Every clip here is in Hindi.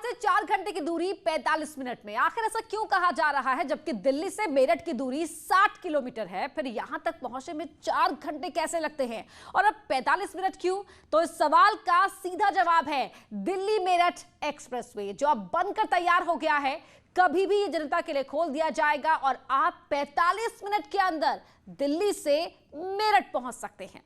से 4 घंटे की दूरी 45 मिनट में। आखिर ऐसा क्यों कहा जा रहा है, जबकि दिल्ली से मेरठ की दूरी 60 किलोमीटर है, फिर यहां तक पहुंचने में 4 घंटे कैसे लगते हैं और अब 45 मिनट क्यों? तो इस सवाल का सीधा जवाब है दिल्ली मेरठ एक्सप्रेसवे, जो अब बनकर तैयार हो गया है। कभी भी ये जनता के लिए खोल दिया जाएगा और आप 45 मिनट के अंदर दिल्ली से मेरठ पहुंच सकते हैं।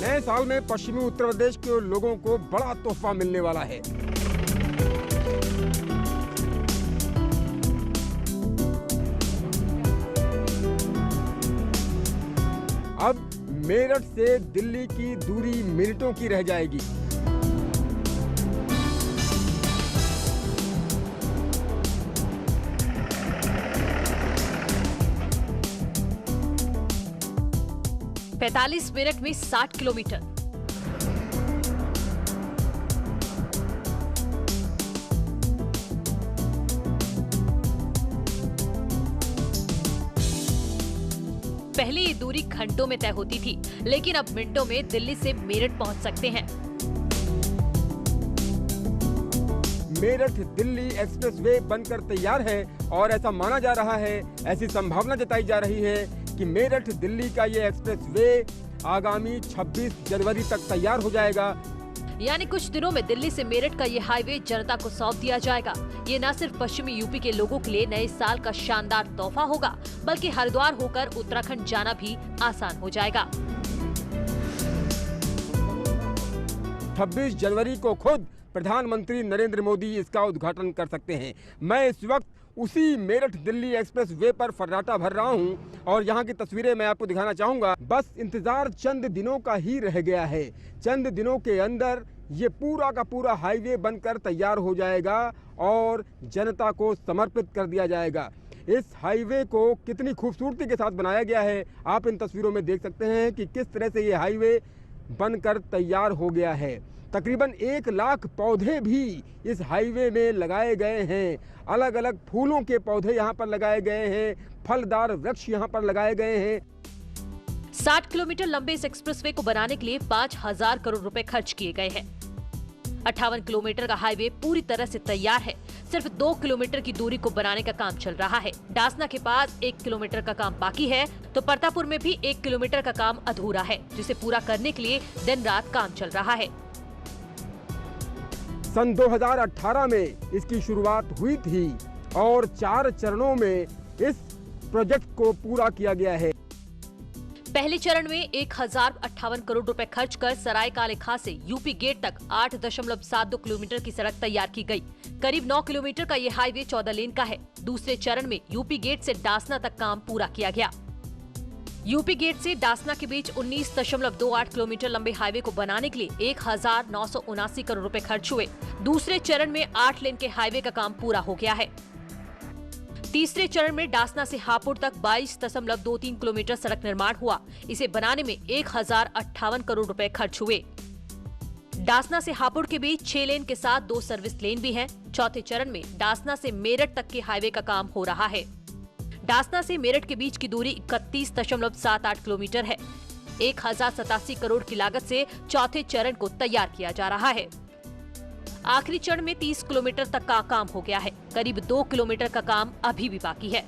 नए साल में पश्चिमी उत्तर प्रदेश के लोगों को बड़ा तोहफा मिलने वाला है। अब मेरठ से दिल्ली की दूरी मिनटों की रह जाएगी। पैंतालीस मिनट में 60 किलोमीटर। पहले ये दूरी घंटों में तय होती थी, लेकिन अब मिनटों में दिल्ली से मेरठ पहुंच सकते हैं। मेरठ दिल्ली एक्सप्रेसवे बनकर तैयार है और ऐसा माना जा रहा है, ऐसी संभावना जताई जा रही है कि मेरठ दिल्ली का ये एक्सप्रेसवे आगामी 26 जनवरी तक तैयार हो जाएगा। यानी कुछ दिनों में दिल्ली से मेरठ का ये हाईवे जनता को सौंप दिया जाएगा। ये न सिर्फ पश्चिमी यूपी के लोगों के लिए नए साल का शानदार तोहफा होगा, बल्कि हरिद्वार होकर उत्तराखंड जाना भी आसान हो जाएगा। 26 जनवरी को खुद प्रधानमंत्री नरेंद्र मोदी इसका उद्घाटन कर सकते हैं। मैं इस वक्त उसी मेरठ दिल्ली एक्सप्रेस वे पर फर्राटा भर रहा हूं और यहां की तस्वीरें मैं आपको दिखाना चाहूंगा। बस इंतजार चंद दिनों का ही रह गया है। चंद दिनों के अंदर ये पूरा का पूरा हाईवे बनकर तैयार हो जाएगा और जनता को समर्पित कर दिया जाएगा। इस हाईवे को कितनी खूबसूरती के साथ बनाया गया है, आप इन तस्वीरों में देख सकते हैं कि किस तरह से ये हाईवे बनकर तैयार हो गया है। तकरीबन 1 लाख पौधे भी इस हाईवे में लगाए गए हैं। अलग अलग फूलों के पौधे यहाँ पर लगाए गए हैं, फलदार वृक्ष यहाँ पर लगाए गए हैं। 60 किलोमीटर लंबे इस एक्सप्रेसवे को बनाने के लिए 5000 करोड़ रुपए खर्च किए गए हैं। 58 किलोमीटर का हाईवे पूरी तरह से तैयार है। सिर्फ 2 किलोमीटर की दूरी को बनाने का काम चल रहा है। डासना के पास 1 किलोमीटर का काम बाकी है, तो परतापुर में भी 1 किलोमीटर का काम अधूरा है, जिसे पूरा करने के लिए दिन रात काम चल रहा है। सन 2018 में इसकी शुरुआत हुई थी और 4 चरणों में इस प्रोजेक्ट को पूरा किया गया है। पहले चरण में 1058 करोड़ रुपए खर्च कर सराय काले खां से यूपी गेट तक 8.72 किलोमीटर की सड़क तैयार की गई। करीब 9 किलोमीटर का ये हाईवे 14 लेन का है। दूसरे चरण में यूपी गेट से डासना तक काम पूरा किया गया। यूपी गेट से डासना के बीच 19.28 किलोमीटर लंबे हाईवे को बनाने के लिए 1979 करोड़ रुपए खर्च हुए। दूसरे चरण में 8 लेन के हाईवे का काम पूरा हो गया है। तीसरे चरण में डासना से हापुड़ तक 22.23 किलोमीटर सड़क निर्माण हुआ। इसे बनाने में 1058 करोड़ रुपए खर्च हुए। डासना से हापुड़ के बीच 6 लेन के साथ 2 सर्विस लेन भी हैं। चौथे चरण में डासना से मेरठ तक के हाईवे का काम हो रहा है। डासना से मेरठ के बीच की दूरी 31.78 किलोमीटर है। 1087 करोड़ की लागत से चौथे चरण को तैयार किया जा रहा है। आखिरी चरण में 30 किलोमीटर तक का काम हो गया है। करीब 2 किलोमीटर का काम अभी भी बाकी है।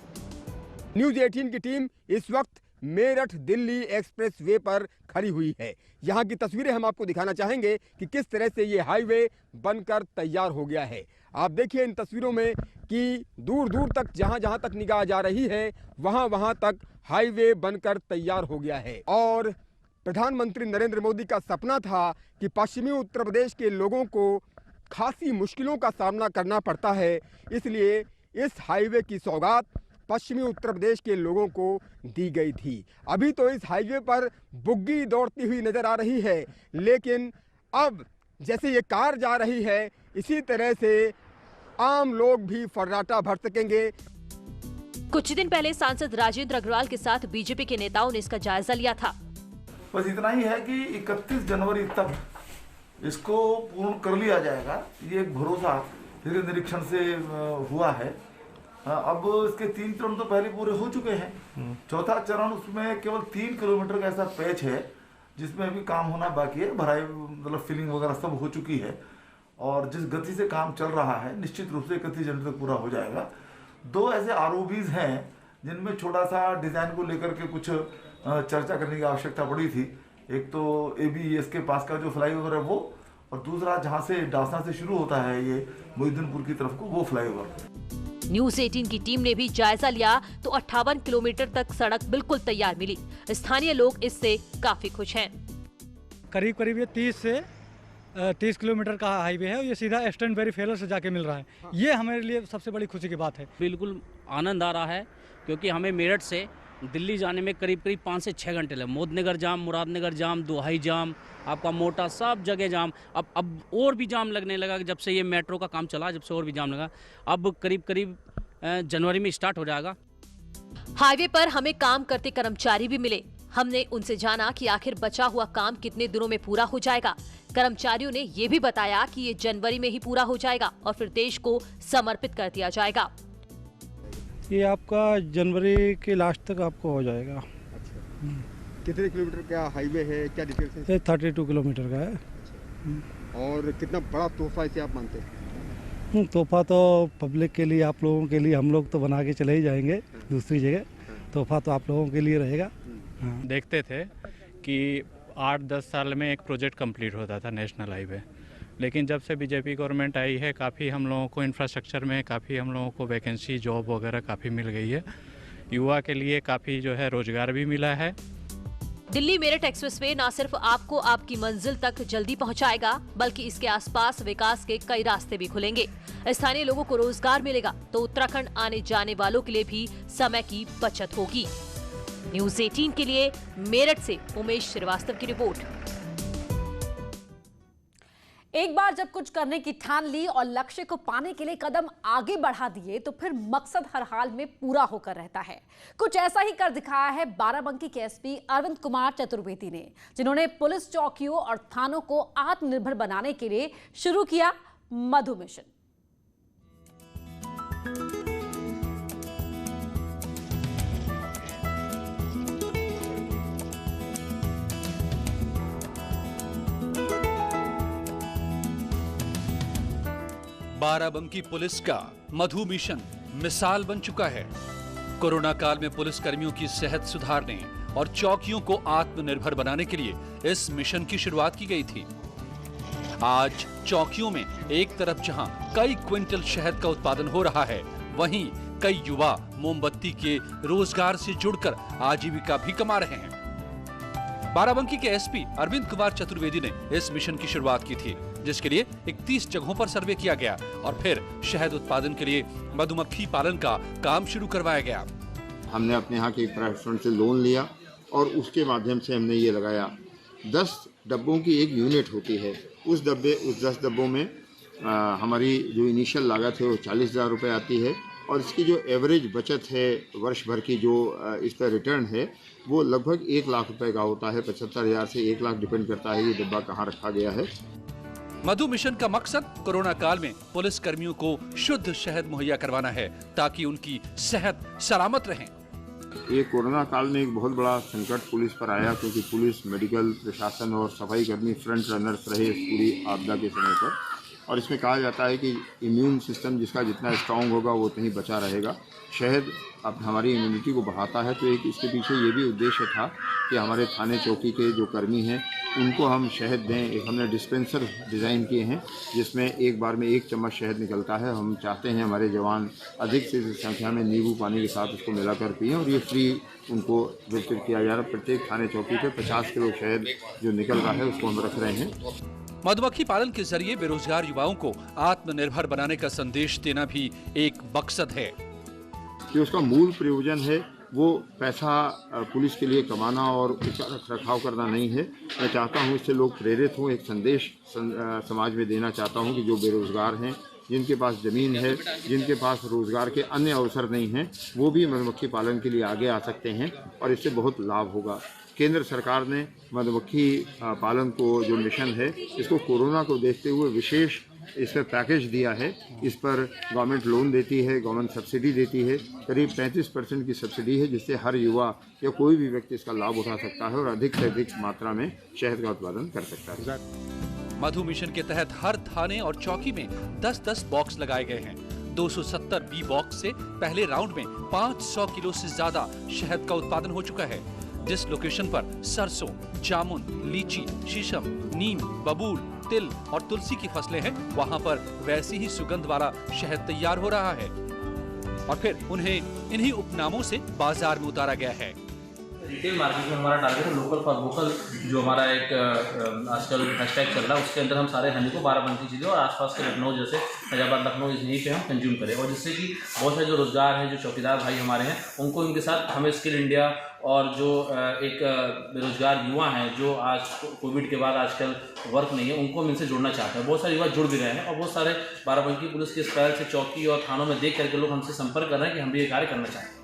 न्यूज 18 की टीम इस वक्त मेरठ दिल्ली एक्सप्रेस वे पर खड़ी हुई है। यहाँ की तस्वीरें हम आपको दिखाना चाहेंगे कि किस तरह से ये हाईवे बनकर तैयार हो गया है। आप देखिए इन तस्वीरों में कि दूर दूर तक जहाँ तक निगाह जा रही है वहाँ तक हाईवे बनकर तैयार हो गया है। और प्रधानमंत्री नरेंद्र मोदी का सपना था कि पश्चिमी उत्तर प्रदेश के लोगों को खासी मुश्किलों का सामना करना पड़ता है, इसलिए इस हाईवे की सौगात पश्चिमी उत्तर प्रदेश के लोगों को दी गई थी। अभी तो इस हाईवे पर बुग्गी दौड़ती हुई नजर आ रही है, लेकिन अब जैसे ये कार जा रही है इसी तरह से आम लोग भी फर्राटा भर सकेंगे। कुछ दिन पहले सांसद राजेंद्र अग्रवाल के साथ बीजेपी के नेताओं ने इसका जायजा लिया था। बस इतना ही है कि 31 जनवरी तक इसको पूर्ण कर लिया जाएगा, ये एक भरोसा इसके निरीक्षण से हुआ है। अब इसके 3 चरण तो पहले पूरे हो चुके हैं, चौथा चरण उसमें केवल 3 किलोमीटर का ऐसा पैच है जिसमें अभी काम होना बाकी है, भराई मतलब फिलिंग वगैरह सब हो चुकी है और जिस गति से काम चल रहा है निश्चित रूप से 31 जनवरी तक पूरा हो जाएगा। 2 ऐसे आरओबीज हैं जिनमें छोटा सा डिजाइन को लेकर के कुछ चर्चा करने की आवश्यकता पड़ी थी। एक तो ABES के पास का जो फ्लाईओवर है वो, और दूसरा जहां से डासना से शुरू होता है ये मोहिद्दीनपुर की तरफ को, वो फ्लाईओवर। न्यूज 18 की टीम ने भी जायजा लिया तो 58 किलोमीटर तक सड़क बिल्कुल तैयार मिली। स्थानीय लोग इससे काफी खुश हैं। करीब ये 30 किलोमीटर का हाईवे है और ये सीधा ईस्टर्न वेरीफेयर से जाके मिल रहा है। ये हमारे लिए सबसे बड़ी खुशी की बात है। बिल्कुल आनंद आ रहा है क्योंकि हमें मेरठ से दिल्ली जाने में करीब 5 से 6 घंटे लगे। मोदनगर जाम, मुरादनगर जाम, दोहाई जाम, आपका मोटा, सब जगह जाम। अब और भी जाम लगने लगा जब से ये मेट्रो का काम चला, जब से और भी जाम लगा। अब करीब जनवरी में स्टार्ट हो जाएगा। हाईवे पर हमें काम करते कर्मचारी भी मिले। हमने उनसे जाना कि आखिर बचा हुआ काम कितने दिनों में पूरा हो जाएगा। कर्मचारियों ने ये भी बताया कि ये जनवरी में ही पूरा हो जाएगा और फिर देश को समर्पित कर दिया जाएगा। ये आपका जनवरी के लास्ट तक आपको हो जाएगा। अच्छा। कितने किलोमीटर का हाईवे है, क्या डिटेल्स है? ये 32 किलोमीटर का है। और कितना बड़ा तोहफा इसे आप मानते हैं? तोहफा तो पब्लिक के लिए, आप लोगों के लिए, हम लोग तो बना के चले ही जाएंगे दूसरी जगह। तोहफा तो आप लोगों के लिए रहेगा। देखते थे कि 8-10 साल में एक प्रोजेक्ट कंप्लीट होता था नेशनल हाईवे, लेकिन जब से बीजेपी गवर्नमेंट आई है काफ़ी हम लोगों को इंफ्रास्ट्रक्चर में काफ़ी हम लोगों को वैकेंसी, जॉब वगैरह काफ़ी मिल गई है। युवा के लिए काफ़ी जो है रोजगार भी मिला है। दिल्ली मेरठ एक्सप्रेसवे न सिर्फ आपको आपकी मंजिल तक जल्दी पहुंचाएगा, बल्कि इसके आसपास विकास के कई रास्ते भी खुलेंगे। स्थानीय लोगों को रोजगार मिलेगा तो उत्तराखंड आने जाने वालों के लिए भी समय की बचत होगी। न्यूज 18 के लिए मेरठ से उमेश श्रीवास्तव की रिपोर्ट। एक बार जब कुछ करने की ठान ली और लक्ष्य को पाने के लिए कदम आगे बढ़ा दिए तो फिर मकसद हर हाल में पूरा होकर रहता है। कुछ ऐसा ही कर दिखाया है बाराबंकी के एसपी अरविंद कुमार चतुर्वेदी ने, जिन्होंने पुलिस चौकियों और थानों को आत्मनिर्भर बनाने के लिए शुरू किया मधु मिशन। बाराबंकी पुलिस का मधु मिशन मिसाल बन चुका है। कोरोना काल में पुलिस कर्मियों की सेहत सुधारने और चौकियों को आत्मनिर्भर बनाने के लिए इस मिशन की शुरुआत की गई थी। आज चौकियों में एक तरफ जहां कई क्विंटल शहद का उत्पादन हो रहा है, वहीं कई युवा मोमबत्ती के रोजगार से जुड़कर आजीविका भी कमा रहे हैं। बाराबंकी के एसपी अरविंद कुमार चतुर्वेदी ने इस मिशन की शुरुआत की थी, जिसके लिए 31 जगहों पर सर्वे किया गया और फिर शहद उत्पादन के लिए मधुमक्खी पालन का काम शुरू करवाया गया। हमने अपने यहाँ के प्राइवेट से लोन लिया और उसके माध्यम से हमने ये लगाया। 10 डब्बों की एक यूनिट होती है। उस 10 डब्बों में हमारी जो इनिशियल लागत है वो 40,000 रुपये आती है और इसकी जो एवरेज बचत है वर्ष भर की, जो इस पर रिटर्न है, वो लगभग 1 लाख रुपए का होता है। 75,000 से 1 लाख डिपेंड करता है ये डिब्बा कहाँ रखा गया है। मधु मिशन का मकसद कोरोना काल में पुलिस कर्मियों को शुद्ध शहद मुहैया करवाना है ताकि उनकी सेहत सलामत रहे। ये कोरोना काल में एक बहुत बड़ा संकट पुलिस पर आया, क्योंकि पुलिस, मेडिकल प्रशासन और सफाई कर्मी फ्रंट रनर्स रहे इस पूरी आपदा के समय पर। और इसमें कहा जाता है कि इम्यून सिस्टम जिसका जितना स्ट्रांग होगा वो उतना ही बचा रहेगा। शहद अब हमारी इम्यूनिटी को बढ़ाता है, तो एक इसके पीछे ये भी उद्देश्य था कि हमारे थाने चौकी के जो कर्मी हैं उनको हम शहद दें। एक हमने डिस्पेंसर डिज़ाइन किए हैं जिसमें एक बार में 1 चम्मच शहद निकलता है। हम चाहते हैं हमारे जवान अधिक से संख्या में नींबू पानी के साथ उसको मिलाकर पिएं और ये फ्री उनको वितरित किया जा रहा है। प्रत्येक थाने चौकी पर 50 किलो शहद जो निकल रहा है उसको हम रख रहे हैं। मधुमक्खी पालन के जरिए बेरोजगार युवाओं को आत्मनिर्भर बनाने का संदेश देना भी एक मकसद है। जो उसका मूल प्रयोजन है वो पैसा पुलिस के लिए कमाना और उसका रखरखाव करना नहीं है। मैं चाहता हूँ इससे लोग प्रेरित हों। एक संदेश समाज में देना चाहता हूँ कि जो बेरोजगार हैं जिनके पास ज़मीन है, जिनके पास रोज़गार के अन्य अवसर नहीं हैं, वो भी मधुमक्खी पालन के लिए आगे आ सकते हैं और इससे बहुत लाभ होगा। केंद्र सरकार ने मधुमक्खी पालन को जो मिशन है, इसको कोरोना को देखते हुए विशेष इस पर पैकेज दिया है। इस पर गवर्नमेंट लोन देती है, गवर्नमेंट सब्सिडी देती है, करीब 35% की सब्सिडी है, जिससे हर युवा या कोई भी व्यक्ति इसका लाभ उठा सकता है और अधिक से अधिक मात्रा में शहद का उत्पादन कर सकता है। मधु मिशन के तहत हर थाने और चौकी में 10-10 बॉक्स लगाए गए हैं। 270 बी बॉक्स से पहले राउंड में 500 किलो से ज्यादा शहद का उत्पादन हो चुका है। जिस लोकेशन पर सरसों, जामुन, लीची, शीशम, नीम, बबूल, तिल और तुलसी की फसलें हैं, वहां पर वैसी ही सुगंध वाला शहद तैयार हो रहा है और फिर उन्हें इन्हीं उपनामों से बाजार में उतारा गया है। रिटेल मार्केट में हमारा टारगेट है लोकल फॉर वोकल, जो हमारा एक आजकल हैशटैग चल रहा है, उसके अंदर हम सारे हनी को बाराबंकी चीज़ें और आसपास के लखनऊ जैसे हैदराबाद, लखनऊ यहीं पे हम कंज्यूम करें, और जिससे कि बहुत सारे जो रोजगार हैं, जो चौकीदार भाई हमारे हैं, उनको इनके साथ हमें स्किल इंडिया और जो एक बेरोजगार युवा हैं जो आज कोविड के बाद आजकल वर्क नहीं है, उनको हम इनसे जुड़ना चाहते हैं। बहुत सारे युवा जुड़ भी रहे हैं और बहुत सारे बाराबंकी पुलिस के इस पहल से चौकी और थानों में देख करके लोग हमसे संपर्क कर रहे हैं कि हम भी ये कार्य करना चाहते हैं।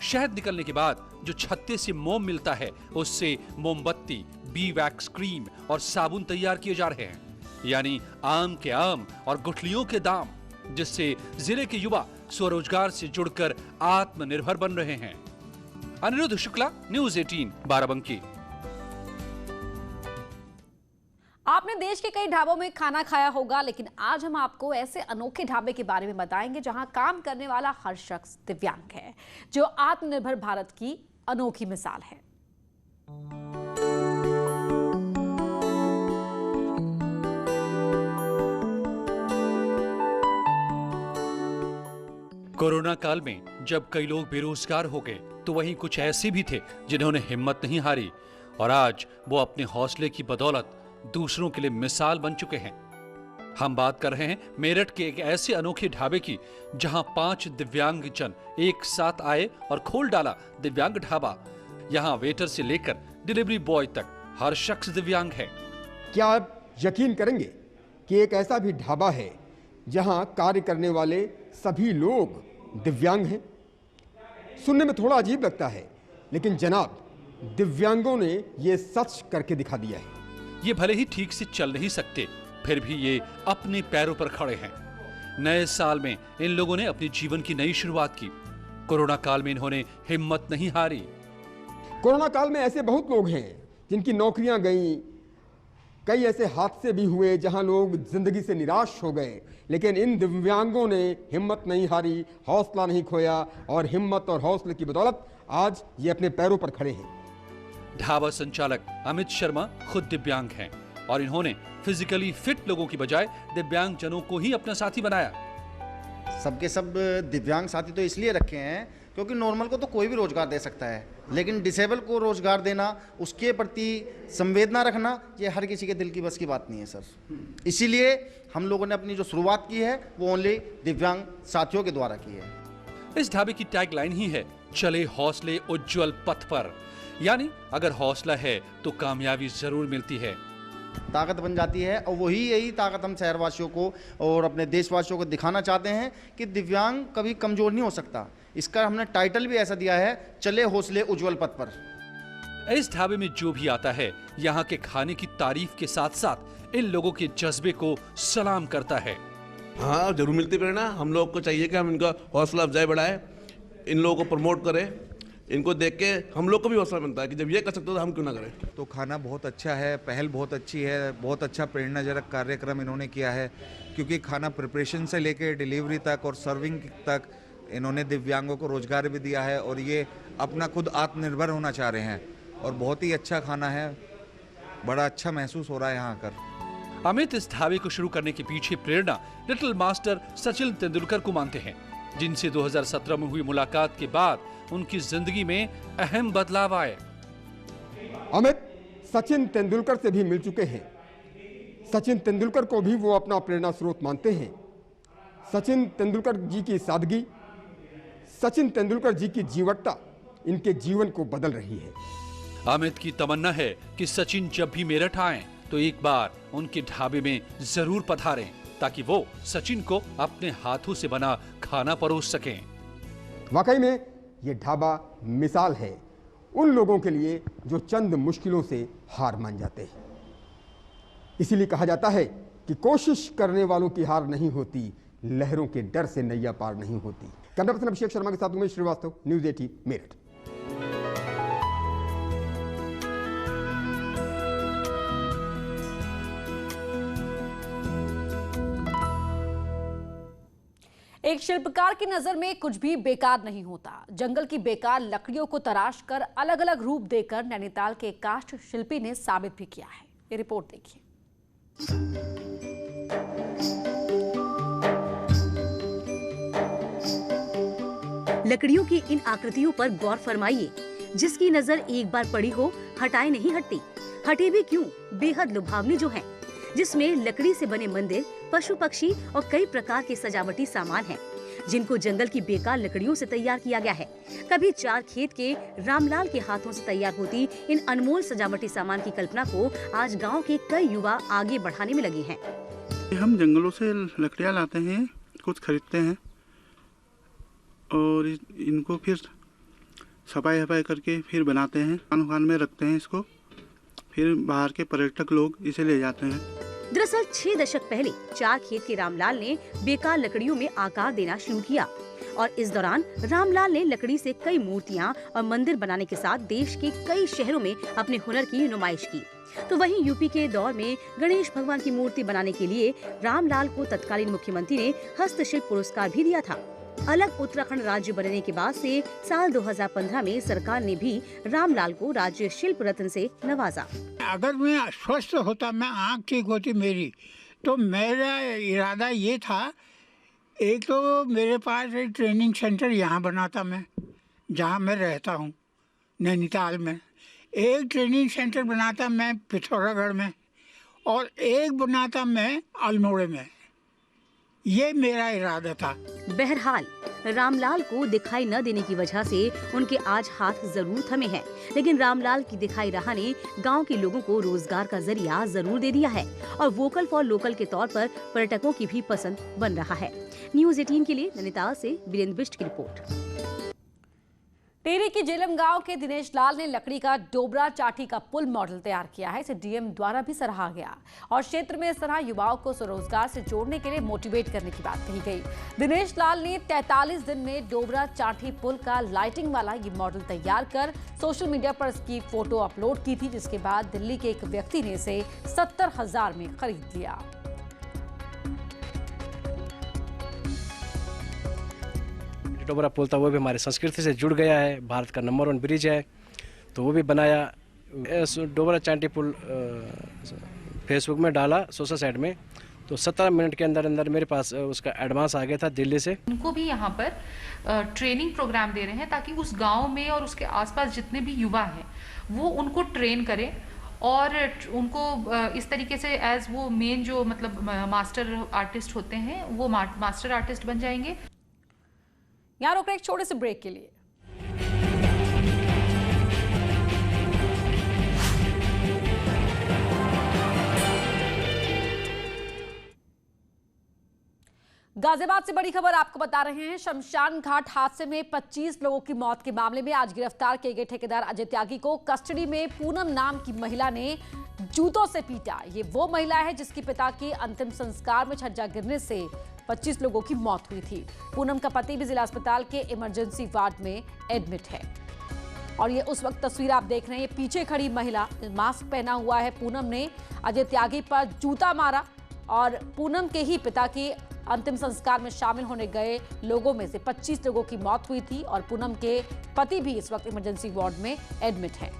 शहद निकलने के बाद जो छत्ते से मोम मिलता है, उससे मोमबत्ती, बी वैक्स क्रीम और साबुन तैयार किए जा रहे हैं, यानी आम के आम और गुठलियों के दाम, जिससे जिले के युवा स्वरोजगार से जुड़कर आत्मनिर्भर बन रहे हैं। अनिरुद्ध शुक्ला, न्यूज़ 18, बाराबंकी। आपने देश के कई ढाबों में खाना खाया होगा, लेकिन आज हम आपको ऐसे अनोखे ढाबे के बारे में बताएंगे जहां काम करने वाला हर शख्स दिव्यांग है, जो आत्मनिर्भर भारत की अनोखी मिसाल है। कोरोना काल में जब कई लोग बेरोजगार हो गए, तो वहीं कुछ ऐसे भी थे जिन्होंने हिम्मत नहीं हारी और आज वो अपने हौसले की बदौलत दूसरों के लिए मिसाल बन चुके हैं। हम बात कर रहे हैं मेरठ के एक ऐसे अनोखे ढाबे की, जहां 5 दिव्यांगजन एक साथ आए और खोल डाला दिव्यांग ढाबा। यहां वेटर से लेकर डिलीवरी बॉय तक हर शख्स दिव्यांग है। क्या आप यकीन करेंगे कि एक ऐसा भी ढाबा है जहां कार्य करने वाले सभी लोग दिव्यांग हैं? सुनने में थोड़ा अजीब लगता है, लेकिन जनाब, दिव्यांगों ने ये सच करके दिखा दिया है। ये भले ही ठीक से चल नहीं सकते, फिर भी ये अपने पैरों पर खड़े हैं। नए साल में इन लोगों ने अपने जीवन की नई शुरुआत की। कोरोना काल में इन्होंने हिम्मत नहीं हारी। कोरोना काल में ऐसे बहुत लोग हैं जिनकी नौकरियां गईं, कई ऐसे हादसे भी हुए जहां लोग जिंदगी से निराश हो गए, लेकिन इन दिव्यांगों ने हिम्मत नहीं हारी, हौसला नहीं खोया और हिम्मत और हौसले की बदौलत आज ये अपने पैरों पर खड़े हैं। ढाबा संचालक अमित शर्मा खुद दिव्यांग हैं और इन्होंने फिजिकली फिट लोगों की बजाय दिव्यांग जनों को ही अपना साथी बनाया। सबके सब दिव्यांग साथी तो इसलिए रखे हैं क्योंकि नॉर्मल को तो कोई भी रोजगार दे सकता है, लेकिन डिसेबल को रोजगार देना, उसके प्रति संवेदना रखना, ये हर किसी के दिल की बस की बात नहीं है सर। इसीलिए हम लोगों ने अपनी जो शुरुआत की है वो ओनली दिव्यांग साथियों के द्वारा की है। इस ढाबे की टैगलाइन ही है, चले हौसले उज्जवल पथ पर, यानी अगर हौसला है तो कामयाबी जरूर मिलती है। ताकत बन जाती है और यही ताकत हम शहरवासियों को और अपने देशवासियों को दिखाना चाहते हैं कि दिव्यांग कभी कमजोर नहीं हो सकता। इसका हमने टाइटल भी ऐसा दिया है, चले हौसले उज्जवल पथ पर। इस ढाबे में जो भी आता है, यहाँ के खाने की तारीफ के साथ साथ इन लोगों के जज्बे को सलाम करता है। हाँ, जरूर मिलती प्रेरणा। हम लोग को चाहिए कि हम इनका हौसला अफजाई बढ़ाएं, इन लोगों को प्रमोट करें। इनको देख के हम लोग को भी हौसला मिलता है कि जब ये कर सकते हो तो हम क्यों ना करें। तो खाना बहुत अच्छा है, पहल बहुत अच्छी है, बहुत अच्छा प्रेरणाजनक कार्यक्रम इन्होंने किया है, क्योंकि खाना प्रिपरेशन से लेकर डिलीवरी तक और सर्विंग तक इन्होंने दिव्यांगों को रोजगार भी दिया है और ये अपना खुद आत्मनिर्भर होना चाह रहे हैं और बहुत ही अच्छा खाना है, बड़ा अच्छा महसूस हो रहा है यहाँ आकर। अमित इस ढाबे को शुरू करने के पीछे प्रेरणा लिटिल मास्टर सचिन तेंदुलकर को मानते हैं, जिनसे 2017 में हुई मुलाकात के बाद उनकी जिंदगी में अहम बदलाव आए। अमित सचिन तेंदुलकर से भी मिल चुके हैं। सचिन तेंदुलकर को भी वो अपना प्रेरणा स्रोत मानते हैं। सचिन तेंदुलकर जी की सादगी, सचिन तेंदुलकर जी की जीवटता इनके जीवन को बदल रही है। अमित की तमन्ना है कि सचिन जब भी मेरठ आएं तो एक बार उनके ढाबे में जरूर पधारें। ताकि वो सचिन को अपने हाथों से बना खाना परोस सकें। वाकई में ये ढाबा मिसाल है उन लोगों के लिए जो चंद मुश्किलों से हार मान जाते हैं। इसीलिए कहा जाता है कि कोशिश करने वालों की हार नहीं होती, लहरों के डर से नैया पार नहीं होती। कैमरा पर्सन अभिषेक शर्मा के साथ उमेश श्रीवास्तव, न्यूज़ 18 मेरठ। एक शिल्पकार की नजर में कुछ भी बेकार नहीं होता। जंगल की बेकार लकड़ियों को तराश कर अलग अलग रूप देकर नैनीताल के काष्ठ शिल्पी ने साबित भी किया है। ये रिपोर्ट देखिए। लकड़ियों की इन आकृतियों पर गौर फरमाइए। जिसकी नजर एक बार पड़ी हो हटाए नहीं हटती। हटे भी क्यों, बेहद लुभावनी जो है, जिसमें लकड़ी से बने मंदिर, पशु पक्षी और कई प्रकार के सजावटी सामान हैं, जिनको जंगल की बेकार लकड़ियों से तैयार किया गया है। कभी चार खेत के रामलाल के हाथों से तैयार होती इन अनमोल सजावटी सामान की कल्पना को आज गांव के कई युवा आगे बढ़ाने में लगे हैं। हम जंगलों से लकड़ियाँ लाते हैं, कुछ खरीदते हैं और इनको फिर सफाई करके फिर बनाते हैं, दुकान में रखते हैं इसको, फिर बाहर के पर्यटक लोग इसे ले जाते हैं। दरअसल 6 दशक पहले चार खेत के रामलाल ने बेकार लकड़ियों में आकार देना शुरू किया और इस दौरान रामलाल ने लकड़ी से कई मूर्तियां और मंदिर बनाने के साथ देश के कई शहरों में अपने हुनर की नुमाइश की। तो वहीं यूपी के दौर में गणेश भगवान की मूर्ति बनाने के लिए रामलाल को तत्कालीन मुख्यमंत्री ने हस्तशिल्प पुरस्कार भी दिया था। अलग उत्तराखंड राज्य बनने के बाद से साल 2015 में सरकार ने भी रामलाल को राज्य शिल्प रत्न से नवाजा। अगर मैं स्वस्थ होता, मैं आँख ठीक होती मेरी, तो मेरा इरादा ये था, एक तो मेरे पास एक ट्रेनिंग सेंटर यहाँ बनाता मैं, जहाँ मैं रहता हूँ नैनीताल में, एक ट्रेनिंग सेंटर बनाता मैं पिथौरागढ़ में और एक बनाता मैं अल्मोड़े में। ये मेरा इरादा था। बहरहाल रामलाल को दिखाई न देने की वजह से उनके आज हाथ जरूर थमे हैं, लेकिन रामलाल की दिखाई राह ने गांव के लोगों को रोजगार का जरिया जरूर दे दिया है और वोकल फॉर लोकल के तौर पर पर्यटकों की भी पसंद बन रहा है। न्यूज़ 18 के लिए नैनीताल से वीरेंद्र बिष्ट की रिपोर्ट। टिहरी की जेलम गांव के दिनेश लाल ने लकड़ी का डोबरा चाटी का पुल मॉडल तैयार किया है। इसे डीएम द्वारा भी सराहा गया और क्षेत्र में इस तरह युवाओं को स्वरोजगार से जोड़ने के लिए मोटिवेट करने की बात कही गई। दिनेश लाल ने 43 दिन में डोबरा चाटी पुल का लाइटिंग वाला ये मॉडल तैयार कर सोशल मीडिया पर इसकी फोटो अपलोड की थी, जिसके बाद दिल्ली के एक व्यक्ति ने इसे 70,000 में खरीद लिया। डोबरा पुल था वो भी हमारी संस्कृति से जुड़ गया है, भारत का नंबर 1 ब्रिज है, तो वो भी बनाया। डोबरा चाटी पुल फेसबुक में डाला सोशल साइट में, तो 17 मिनट के अंदर अंदर मेरे पास उसका एडवांस आ गया था दिल्ली से। उनको भी यहाँ पर ट्रेनिंग प्रोग्राम दे रहे हैं ताकि उस गांव में और उसके आसपास जितने भी युवा हैं वो उनको ट्रेन करें और उनको इस तरीके से एज वो मेन जो मतलब मास्टर आर्टिस्ट होते हैं वो मास्टर आर्टिस्ट बन जाएंगे। यहाँ रुक रहे एक छोटे से ब्रेक के लिए। गाजियाबाद से बड़ी खबर आपको बता रहे हैं। शमशान घाट हादसे में 25 लोगों की मौत के मामले में आज गिरफ्तार किए गए ठेकेदार अजय त्यागी को कस्टडी में पूनम नाम की महिला ने जूतों से पीटा। ये वो महिला है जिसके पिता की अंतिम संस्कार में छज्जा गिरने से 25 लोगों की मौत हुई थी। पूनम का पति भी जिला अस्पताल के इमरजेंसी वार्ड में एडमिट है और ये उस वक्त तस्वीर आप देख रहे हैं। पीछे खड़ी महिला, मास्क पहना हुआ है। पूनम ने अजय त्यागी पर जूता मारा और पूनम के ही पिता की अंतिम संस्कार में शामिल होने गए लोगों में से 25 लोगों की मौत हुई थी और पूनम के पति भी इस वक्त इमरजेंसी वार्ड में एडमिट हैं।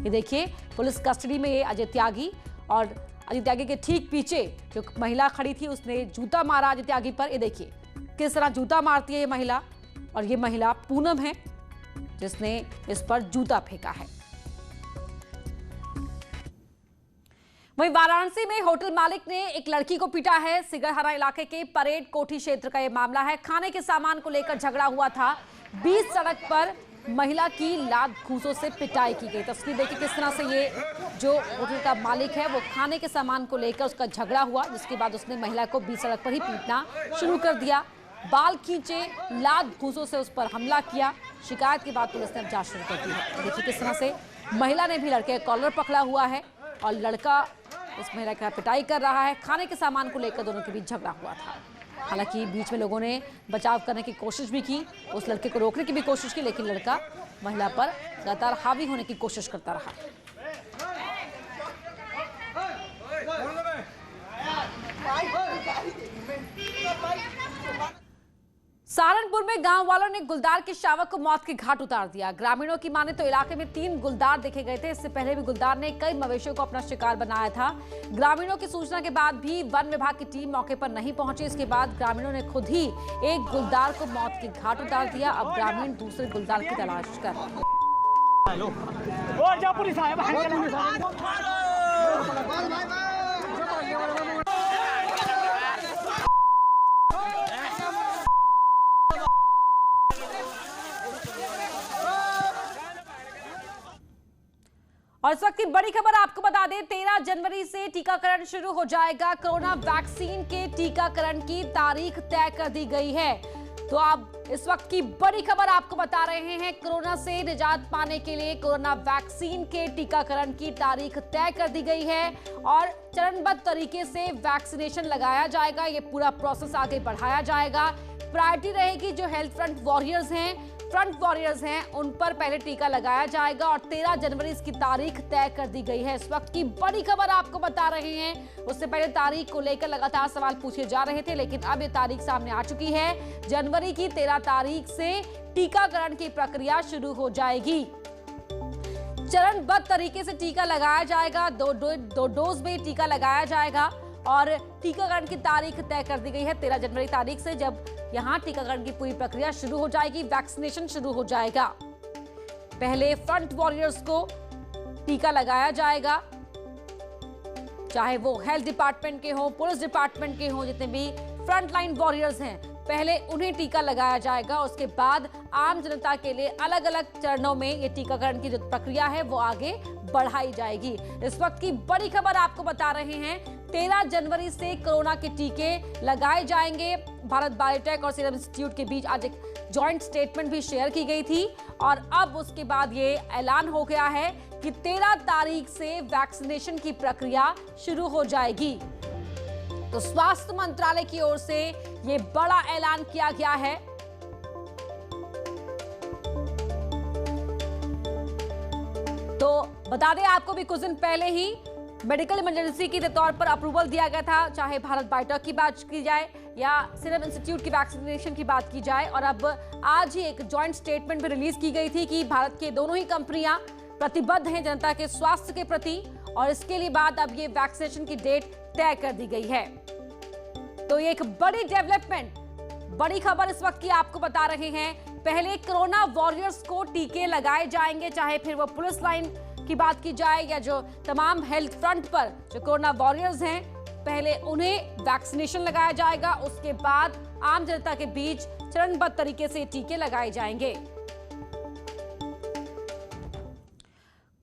ये देखिए पुलिस कस्टडी में ये अजय त्यागी और अजय त्यागी के ठीक पीछे जो महिला खड़ी थी उसने जूता मारा अजय त्यागी पर। ये देखिए किस तरह जूता मारती है ये महिला और ये महिला पूनम है जिसने इस पर जूता फेंका है। वहीं वाराणसी में होटल मालिक ने एक लड़की को पीटा है। सिगरहरा इलाके के परेड कोठी क्षेत्र का यह मामला है। खाने के सामान को लेकर झगड़ा हुआ था। बीच सड़क पर महिला की लात घूंसों से पिटाई की गई। तस्वीर देखिए किस तरह से ये जो होटल का मालिक है वो खाने के सामान को लेकर उसका झगड़ा हुआ, जिसके बाद उसने महिला को बीच सड़क पर ही पीटना शुरू कर दिया। बाल खींचे, लात घूंसों से उस पर हमला किया। शिकायत के बाद पुलिस ने अब जांच शुरू कर दी है। देखिए किस तरह से महिला ने भी लड़के का कॉलर पकड़ा हुआ है और लड़का इस महिला का पिटाई कर रहा है। खाने के सामान को लेकर दोनों के बीच झगड़ा हुआ था। हालांकि बीच में लोगों ने बचाव करने की कोशिश भी की, उस लड़के को रोकने की भी कोशिश की, लेकिन लड़का महिला पर लगातार हावी होने की कोशिश करता रहा। सहारनपुर में गांव वालों ने गुलदार के शावक को मौत के घाट उतार दिया। ग्रामीणों की माने तो इलाके में 3 गुलदार देखे गए थे। इससे पहले भी गुलदार ने कई मवेशियों को अपना शिकार बनाया था। ग्रामीणों की सूचना के बाद भी वन विभाग की टीम मौके पर नहीं पहुंची। इसके बाद ग्रामीणों ने खुद ही एक गुलदार को मौत के घाट उतार दिया। अब ग्रामीण दूसरे गुलदार की तलाश कर रहे हैं। और इस वक्त की बड़ी खबर आपको बता दें, 13 जनवरी से टीकाकरण शुरू हो जाएगा। कोरोना वैक्सीन के टीकाकरण की तारीख तय कर दी गई है। तो आप इस वक्त की बड़ी खबर आपको बता रहे हैं, कोरोना से निजात पाने के लिए कोरोना वैक्सीन के टीकाकरण की तारीख तय कर दी गई है और चरणबद्ध तरीके से वैक्सीनेशन लगाया जाएगा। ये पूरा प्रोसेस आगे बढ़ाया जाएगा। प्रायोरिटी रहेगी जो हेल्थ फ्रंट वॉरियर्स हैं उन पर पहले टीका लगाया जाएगा और 13 जनवरी इसकी तारीख तय कर दी गई है। इस वक्त की बड़ी खबर आपको बता रहे हैं। उससे पहले तारीख को लेकर लगातार सवाल पूछे जा रहे थे, लेकिन अब ये तारीख सामने आ चुकी है। जनवरी की 13 तारीख से टीकाकरण की प्रक्रिया शुरू हो जाएगी। चरणबद्ध तरीके से टीका लगाया जाएगा, दो डोज में टीका लगाया जाएगा और टीकाकरण की तारीख तय कर दी गई है 13 जनवरी तारीख से, जब यहां टीकाकरण की पूरी प्रक्रिया शुरू हो जाएगी, वैक्सीनेशन शुरू हो जाएगा। पहले फ्रंट वॉरियर्स को टीका लगाया जाएगा, चाहे वो हेल्थ डिपार्टमेंट के हो, पुलिस डिपार्टमेंट के हो, जितने भी फ्रंटलाइन वॉरियर्स हैं पहले उन्हें टीका लगाया जाएगा। उसके बाद आम जनता के लिए अलग अलग चरणों में ये टीकाकरण की जो प्रक्रिया है वो आगे बढ़ाई जाएगी। इस वक्त की बड़ी खबर आपको बता रहे हैं, 13 जनवरी से कोरोना के टीके लगाए जाएंगे। भारत बायोटेक और सीरम इंस्टीट्यूट के बीच आज एक जॉइंट स्टेटमेंट भी शेयर की गई थी और अब उसके बाद ये ऐलान हो गया है कि 13 तारीख से वैक्सीनेशन की प्रक्रिया शुरू हो जाएगी। तो स्वास्थ्य मंत्रालय की ओर से ये बड़ा ऐलान किया गया है। तो बता दें आपको भी कुछ दिन पहले ही मेडिकल इमरजेंसी के तौर पर अप्रूवल दिया गया था, चाहे भारत बायोटेक की बात की जाए या सीरम इंस्टीट्यूट की वैक्सीनेशन की बात की जाए। और अब आज ही एक जॉइंट स्टेटमेंट भी रिलीज की गई थी कि भारत के दोनों ही कंपनियां प्रतिबद्ध हैं जनता के स्वास्थ्य के प्रति और इसके लिए बाद अब ये वैक्सीनेशन की डेट तय कर दी गई है। तो ये एक बड़ी डेवलपमेंट, बड़ी खबर इस वक्त की आपको बता रहे हैं। पहले कोरोना वॉरियर्स को टीके लगाए जाएंगे, चाहे फिर वो पुलिस लाइन की बात की जाए या जो तमाम हेल्थ फ्रंट पर जो कोरोना वॉरियर्स हैं पहले उन्हें वैक्सीनेशन लगाया जाएगा। उसके बाद आम जनता के बीच चरणबद्ध तरीके से टीके लगाए जाएंगे।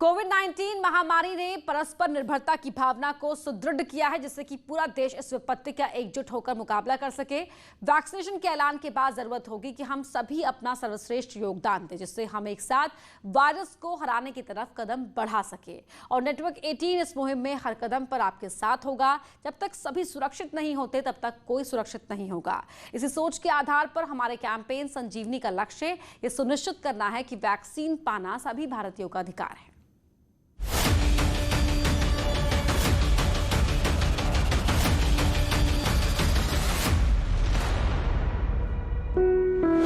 कोविड-19 महामारी ने परस्पर निर्भरता की भावना को सुदृढ़ किया है, जिससे कि पूरा देश इस विपत्ति का एकजुट होकर मुकाबला कर सके। वैक्सीनेशन के ऐलान के बाद जरूरत होगी कि हम सभी अपना सर्वश्रेष्ठ योगदान दें, जिससे हम एक साथ वायरस को हराने की तरफ कदम बढ़ा सके। और नेटवर्क 18 इस मुहिम में हर कदम पर आपके साथ होगा। जब तक सभी सुरक्षित नहीं होते तब तक कोई सुरक्षित नहीं होगा। इसी सोच के आधार पर हमारे कैंपेन संजीवनी का लक्ष्य ये सुनिश्चित करना है कि वैक्सीन पाना सभी भारतीयों का अधिकार है।